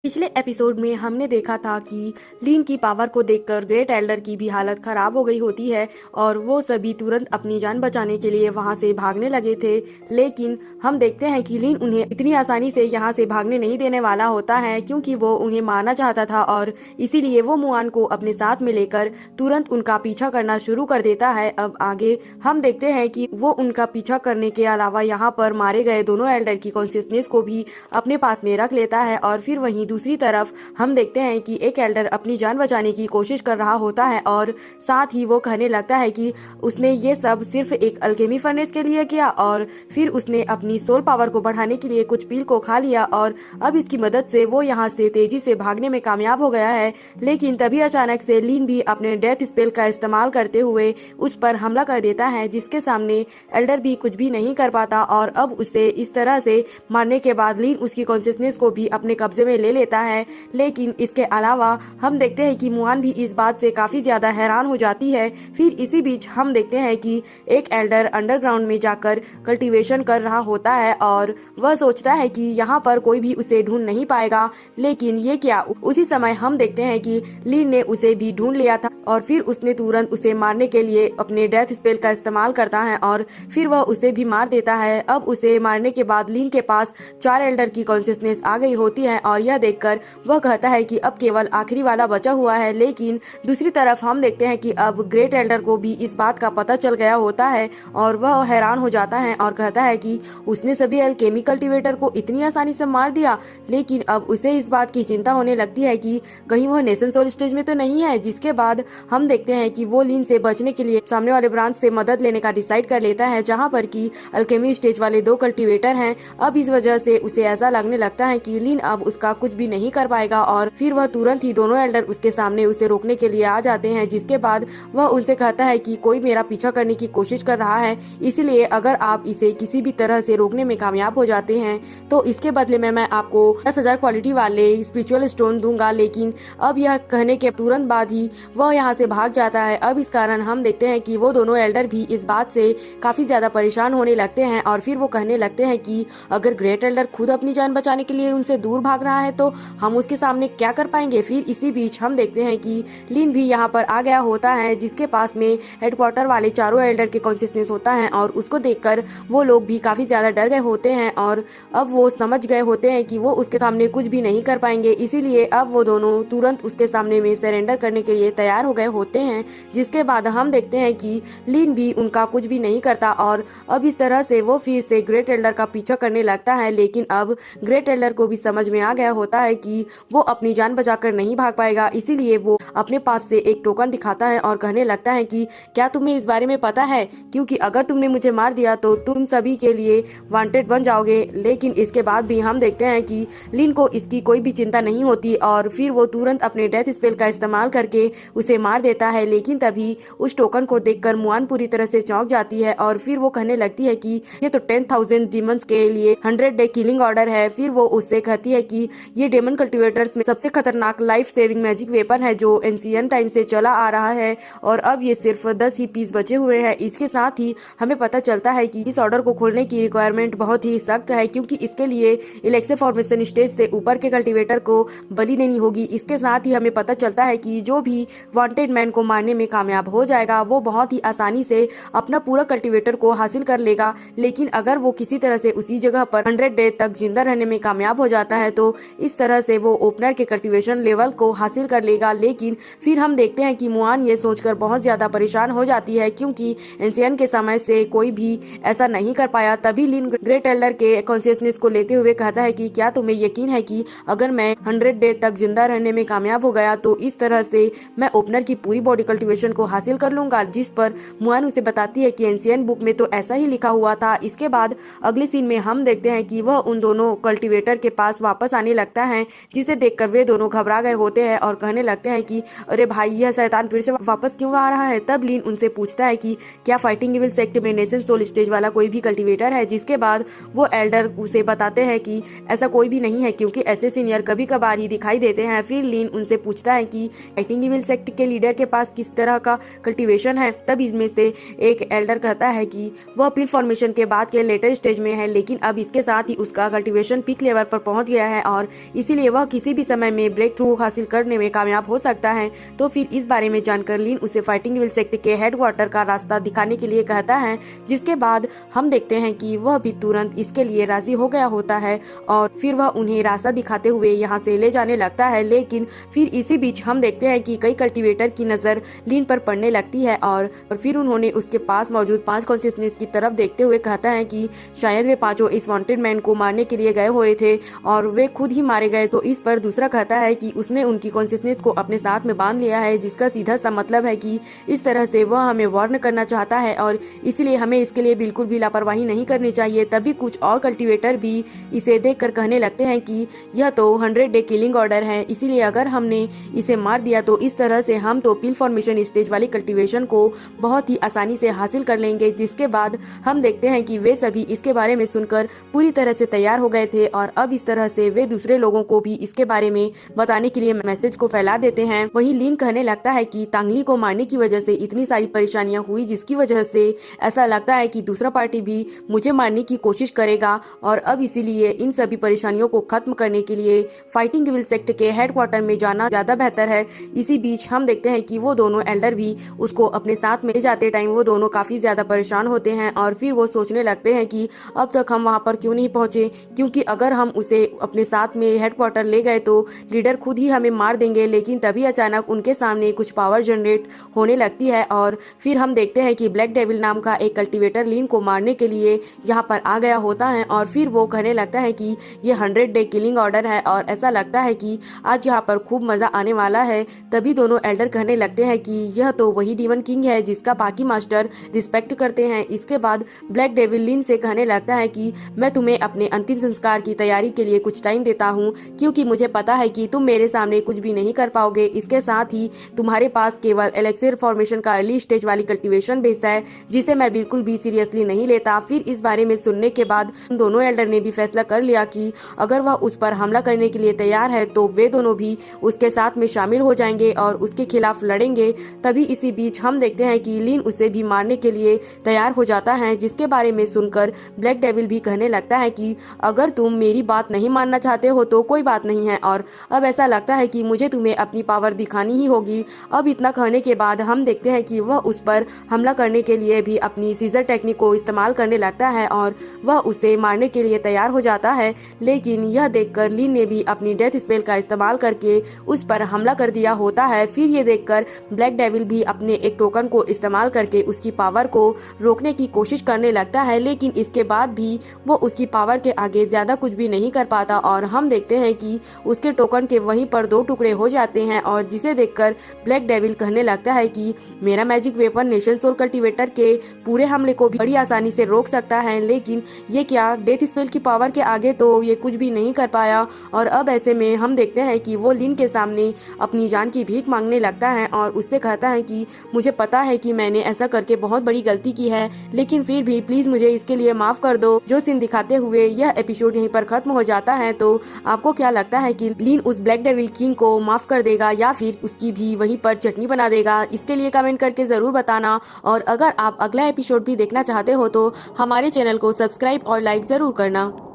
पिछले एपिसोड में हमने देखा था कि लीन की पावर को देखकर ग्रेट एल्डर की भी हालत खराब हो गई होती है और वो सभी तुरंत अपनी जान बचाने के लिए वहां से भागने लगे थे। लेकिन हम देखते हैं कि लीन उन्हें इतनी आसानी से यहाँ से भागने नहीं देने वाला होता है, क्योंकि वो उन्हें मारना चाहता था और इसीलिए वो मुआन को अपने साथ में लेकर तुरंत उनका पीछा करना शुरू कर देता है। अब आगे हम देखते हैं कि वो उनका पीछा करने के अलावा यहाँ पर मारे गए दोनों एल्डर की कॉन्शियसनेस को भी अपने पास में रख लेता है। और फिर वहीं दूसरी तरफ हम देखते हैं कि एक एल्डर अपनी जान बचाने की कोशिश कर रहा होता है और साथ ही वो कहने लगता है कि उसने ये सब सिर्फ एक अल्केमी फर्नेस के लिए किया और फिर उसने अपनी सोल पावर को बढ़ाने के लिए कुछ पील को खा लिया और अब इसकी मदद से वो यहाँ से तेजी से भागने में कामयाब हो गया है। लेकिन तभी अचानक से लीन भी अपने डेथ स्पेल का इस्तेमाल करते हुए उस पर हमला कर देता है, जिसके सामने एल्डर भी कुछ भी नहीं कर पाता और अब उसे इस तरह से मारने के बाद लीन उसकी कॉन्शियसनेस को भी अपने कब्जे में ले लेता है। लेकिन इसके अलावा हम देखते हैं कि मुआन भी इस बात से काफी ज्यादा हैरान हो जाती है। फिर इसी बीच हम देखते हैं कि एक एल्डर अंडरग्राउंड में जाकर कल्टीवेशन कर रहा होता है और वह सोचता है कि यहाँ पर कोई भी उसे ढूंढ नहीं पाएगा। लेकिन ये क्या, उसी समय हम देखते हैं कि लीन ने उसे भी ढूंढ लिया था और फिर उसने तुरंत उसे मारने के लिए अपने डेथ स्पेल का इस्तेमाल करता है और फिर वह उसे भी मार देता है। अब उसे मारने के बाद लीन के पास 4 एल्डर की कॉन्शियसनेस आ गई होती है और यह देखकर वह कहता है कि अब केवल आखिरी वाला बचा हुआ है। लेकिन दूसरी तरफ हम देखते हैं कि अब ग्रेट एल्डर को भी इस बात का पता चल गया होता है और वह हैरान हो जाता है और कहता है कि उसने सभी अल्केमी कल्टीवेटर को इतनी आसानी से मार दिया। लेकिन अब उसे इस बात की चिंता होने लगती है कि कहीं वह नेशन सोल स्टेज में तो नहीं है। जिसके बाद हम देखते हैं कि वो लीन से बचने के लिए सामने वाले ब्रांच से मदद लेने का डिसाइड कर लेता है, जहाँ पर कि अल्केमी स्टेज वाले 2 कल्टीवेटर हैं। अब इस वजह से उसे ऐसा लगने लगता है कि लीन अब उसका कुछ भी नहीं कर पाएगा और फिर वह तुरंत ही दोनों एल्डर उसके सामने उसे रोकने के लिए आ जाते हैं। जिसके बाद वह उनसे कहता है कि कोई मेरा पीछा करने की कोशिश कर रहा है, इसलिए अगर आप इसे किसी भी तरह से रोकने में कामयाब हो जाते हैं तो इसके बदले में मैं आपको 10,000 क्वालिटी वाले स्पिरिचुअल स्टोन दूंगा। लेकिन अब यह कहने के तुरंत बाद ही वह यहाँ से भाग जाता है। अब इस कारण हम देखते हैं कि वो दोनों एल्डर भी इस बात से काफी ज्यादा परेशान होने लगते हैं और फिर वो कहने लगते हैं कि अगर ग्रेट एल्डर खुद अपनी जान बचाने के लिए उनसे दूर भाग रहा है तो हम उसके सामने क्या कर पाएंगे। फिर इसी बीच हम देखते हैं कि लीन भी यहाँ पर आ गया होता है, जिसके पास में हेडक्वार्टर वाले चारों एल्डर के कॉन्शियसनेस होता है और उसको देखकर वो लोग भी काफी ज्यादा डर गए होते हैं और अब वो समझ गए होते हैं कि वो उसके सामने कुछ भी नहीं कर पाएंगे। इसीलिए अब वो दोनों तुरंत उसके सामने में सरेंडर करने के लिए तैयार हो गए होते हैं। जिसके बाद हम देखते हैं कि लीन भी उनका कुछ भी नहीं करता और अब इस तरह से वो फिर से ग्रेट एल्डर का पीछा करने लगता है। लेकिन अब ग्रेट एल्डर को भी समझ में आ गया होता है कि वो अपनी जान बचाकर नहीं भाग पाएगा, इसीलिए वो अपने पास से एक टोकन दिखाता है और कहने लगता है कि क्या तुम्हें इस बारे में पता है, क्योंकि अगर तुमने मुझे मार दिया तो तुम सभी के लिए वांटेड बन जाओगे। लेकिन इसके बाद भी हम देखते हैं कि लीन को इसकी कोई भी चिंता नहीं होती और फिर वो तुरंत अपने डेथ स्पेल का इस्तेमाल करके उसे मार देता है। लेकिन तभी उस टोकन को देखकर मुआन पूरी तरह से चौंक जाती है और फिर वो कहने लगती है कि ये तो 10,000 डीमंस के लिए 100 डे किलिंग ऑर्डर है। फिर वो उससे कहती है कि ये डेमन कल्टीवेटर्स में सबसे खतरनाक लाइफ सेविंग मैजिक वेपन है जो एंशिएंट टाइम से चला आ रहा है और अब ये सिर्फ 10 ही पीस बचे हुए हैं। इसके साथ ही हमें पता चलता है कि इस ऑर्डर को खोलने की रिक्वायरमेंट बहुत ही सख्त है, क्योंकि इसके लिए इलेक्से फॉर्मेशन स्टेज से ऊपर के कल्टीवेटर को बलि देनी होगी। इसके साथ ही हमें पता चलता है कि जो भी वांटेड मैन को मारने में कामयाब हो जाएगा वो बहुत ही आसानी से अपना पूरा कल्टीवेटर को हासिल कर लेगा। लेकिन अगर वो किसी तरह से उसी जगह पर 100 डे तक जिंदा रहने में कामयाब हो जाता है तो इस तरह से वो ओपनर के कल्टीवेशन लेवल को हासिल कर लेगा। लेकिन फिर हम देखते हैं कि मुआन ये सोचकर बहुत ज्यादा परेशान हो जाती है, क्योंकि एंशियन के समय से कोई भी ऐसा नहीं कर पाया। तभी लीन ग्रेट एल्डर के कॉन्शियसनेस को लेते हुए कहता है कि क्या तुम्हें यकीन है कि अगर मैं 100 डे तक जिंदा रहने में कामयाब हो गया तो इस तरह से मैं ओपनर की पूरी बॉडी कल्टीवेशन को हासिल कर लूंगा। जिस पर मुआन उसे बताती है कि एंशियन बुक में तो ऐसा ही लिखा हुआ था। इसके बाद अगले सीन में हम देखते हैं कि वह उन दोनों कल्टीवेटर के पास वापस आने लगता है, जिसे देखकर वे दोनों घबरा गए होते हैं और कहने लगते हैं कि अरे भाई, यह शैतान फिर से वापस क्यों आ रहा है। तब लीन उनसे पूछता है कि क्या फाइटिंग इविल सेक्ट में नेशन सोल स्टेज वाला कोई भी कल्टीवेटर है। जिसके बाद वो एल्डर उसे बताते हैं कि ऐसा कोई भी नहीं है, क्योंकि ऐसे सीनियर कभी कभार ही दिखाई देते हैं। फिर लीन उनसे पूछता है कि फाइटिंग इविल सेक्ट के लीडर के पास किस तरह का कल्टीवेशन है। तब इसमें से एक एल्डर कहता है कि वह पिल फॉर्मेशन के बाद के लेटर स्टेज में है, लेकिन अब इसके साथ ही उसका कल्टीवेशन पीक लेवल पर पहुंच गया है और इसीलिए वह किसी भी समय में ब्रेक थ्रू हासिल करने में कामयाब हो सकता है। तो फिर इस बारे में जानकर लीन उसे फाइटिंग विल सेक्ट के हेडक्वार्टर का रास्ता दिखाने के लिए कहता है, जिसके बाद हम देखते हैं कि वह भी तुरंत इसके लिए राजी हो गया होता है और फिर वह उन्हें रास्ता दिखाते हुए यहाँ से ले जाने लगता है। लेकिन फिर इसी बीच हम देखते हैं कि कई कल्टीवेटर की नजर लीन पर पड़ने लगती है और फिर उन्होंने उसके पास मौजूद 5 कॉन्शियसनेस की तरफ देखते हुए कहता है कि शायद वे पांचों इस वांटेड मैन को मारने के लिए गए हुए थे और वे खुद ही मारे गए। तो इस पर दूसरा कहता है कि उसने उनकी कॉन्शियसनेस को अपने साथ में बांध लिया है, जिसका सीधा सा मतलब है कि इस तरह से वह हमें वार्न करना चाहता है और इसलिए हमें इसके लिए बिल्कुल भी लापरवाही नहीं करनी चाहिए। तभी कुछ और कल्टीवेटर भी इसे देखकर कहने लगते हैं कि यह तो 100 डे किलिंग ऑर्डर है, इसीलिए अगर हमने इसे मार दिया तो इस तरह से हम तो पिल फॉर्मेशन स्टेज वाली कल्टीवेशन को बहुत ही आसानी से हासिल कर लेंगे। जिसके बाद हम देखते हैं कि वे सभी इसके बारे में सुनकर पूरी तरह से तैयार हो गए थे और अब इस तरह से वे दूसरे लोगों को भी इसके बारे में बताने के लिए मैसेज को फैला देते हैं। वहीं लीन कहने लगता है कि तांगली को मारने की वजह से इतनी सारी परेशानियां हुई, जिसकी वजह से ऐसा लगता है कि दूसरा पार्टी भी मुझे मारने की कोशिश करेगा और अब इसीलिए इन सभी परेशानियों को खत्म करने के लिए फाइटिंग विल सेक्ट के हेडक्वार्टर में जाना ज्यादा बेहतर है। इसी बीच हम देखते हैं कि वो दोनों एल्डर भी उसको अपने साथ में जाते टाइम वो दोनों काफी ज्यादा परेशान होते हैं और फिर वो सोचने लगते हैं कि अब तक हम वहां पर क्यों नहीं पहुंचे, क्योंकि अगर हम उसे अपने साथ में हेडक्वार्टर ले गए तो लीडर खुद ही हमें मार देंगे। लेकिन तभी अचानक उनके सामने कुछ पावर जनरेट होने लगती है और फिर हम देखते हैं कि ब्लैक डेविल नाम का एक कल्टीवेटर लीन को मारने के लिए यहाँ पर आ गया होता है और फिर वो कहने लगता है कि ये 100 डे किलिंग ऑर्डर है और ऐसा लगता है कि आज यहाँ पर खूब मजा आने वाला है। तभी दोनों एल्डर कहने लगते हैं कि यह तो वही डीमन किंग है जिसका बाकी मास्टर रिस्पेक्ट करते हैं। इसके बाद ब्लैक डेविल लीन से कहने लगता है कि मैं तुम्हें अपने अंतिम संस्कार की तैयारी के लिए कुछ टाइम देता हूँ, क्योंकि मुझे पता है कि तुम मेरे सामने कुछ भी नहीं कर पाओगे। इसके साथ ही तुम्हारे पास केवल एलेक्सिर फॉर्मेशन का अर्ली स्टेज वाली कल्टीवेशन बेस है, जिसे मैं बिल्कुल भी सीरियसली नहीं लेता। फिर इस बारे में सुनने के बाद दोनों एल्डर ने भी फैसला कर लिया कि अगर वह उस पर हमला करने के लिए तैयार है तो वे दोनों भी उसके साथ में शामिल हो जाएंगे और उसके खिलाफ लड़ेंगे। तभी इसी बीच हम देखते हैं कि लीन उसे भी मारने के लिए तैयार हो जाता है, जिसके बारे में सुनकर ब्लैक डेविल भी कहने लगता है कि अगर तुम मेरी बात नहीं मानना चाहते हो तो कोई बात नहीं है और अब ऐसा लगता है कि मुझे तुम्हें अपनी पावर दिखानी ही होगी। अब इतना कहने के बाद हम देखते हैं कि वह उस पर हमला करने के लिए भी अपनी सीजर टेक्निक को इस्तेमाल करने लगता है और वह उसे मारने के लिए तैयार हो जाता है। लेकिन यह देखकर लीन ने भी अपनी डेथ स्पेल का इस्तेमाल करके उस पर हमला कर दिया होता है। फिर ये देखकर ब्लैक डेविल भी अपने एक टोकन को इस्तेमाल करके उसकी पावर को रोकने की कोशिश करने लगता है, लेकिन इसके बाद भी वो उसकी पावर के आगे ज्यादा कुछ भी नहीं कर पाता और हम देखते हैं कि उसके टोकन के वहीं पर 2 टुकड़े हो जाते हैं और जिसे देखकर ब्लैक डेविल कहने लगता है कि मेरा magic weapon nation soul cultivator के पूरे हमले को भी बड़ी आसानी से रोक सकता है, लेकिन ये क्या डेथ स्पेल की पावर के आगे तो ये कुछ भी नहीं कर पाया। और अब ऐसे में हम देखते हैं कि वो लीन के सामने अपनी जान की भीख मांगने लगता है और उससे कहता है कि मुझे पता है कि मैंने ऐसा करके बहुत बड़ी गलती की है, लेकिन फिर भी प्लीज मुझे इसके लिए माफ कर दो। जो सीन दिखाते हुए यह एपिसोड यहीं पर खत्म हो जाता है। तो आपको क्या लगता है कि लीन उस ब्लैक डेविल किंग को माफ कर देगा या फिर उसकी भी वहीं पर चटनी बना देगा? इसके लिए कमेंट करके जरूर बताना और अगर आप अगला एपिसोड भी देखना चाहते हो तो हमारे चैनल को सब्सक्राइब और लाइक जरूर करना।